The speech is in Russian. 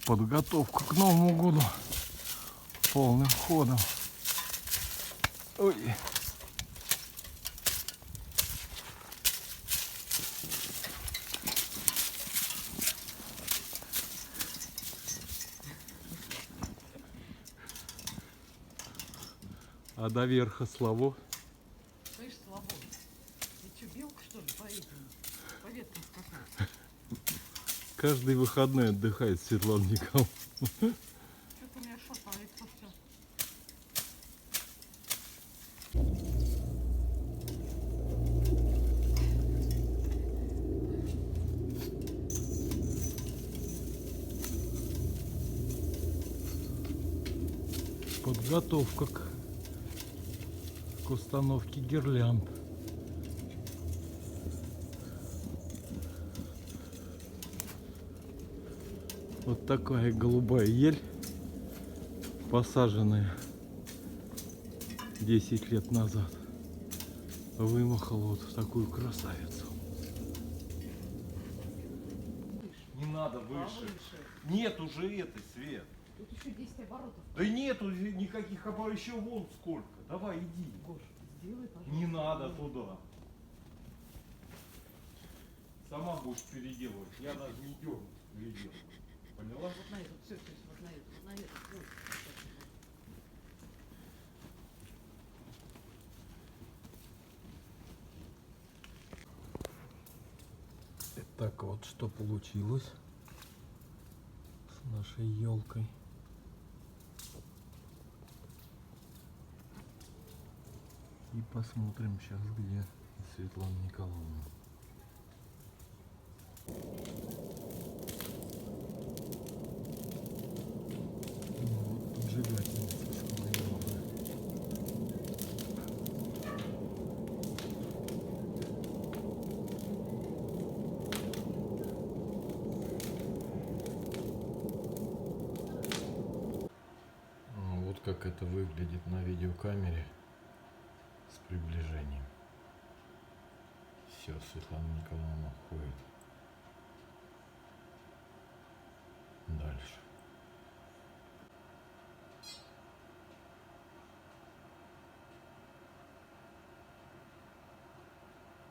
Подготовка к Новому году полным ходом. Ой. А до верха славу. Слышь, Славон, ты что, белка, что ли, по веткам скакал? Каждый выходной отдыхает Светлана Николаевна. Что-то у меня шатается все. Подготовка к установке гирлянд. Вот такая голубая ель, посаженная 10 лет назад, вымахала вот в такую красавицу. Не надо выше. Нет уже этой, Свет. Тут еще 10 оборотов. Да нету никаких оборотов, еще вон сколько. Давай, иди. Гош, сделай, пожалуйста. Не надо туда. Сама будешь переделывать. Я даже не дерну переделывать. Поняла? Вот на эту, все, вот на эту, вот на эту. Вот. Так вот, что получилось с нашей елкой. И посмотрим сейчас, где Светлана Николаевна. Ну, вот поджигательница самая главная. Вот как это выглядит на видеокамере с приближением. Все, Светлана Николаевна ходит.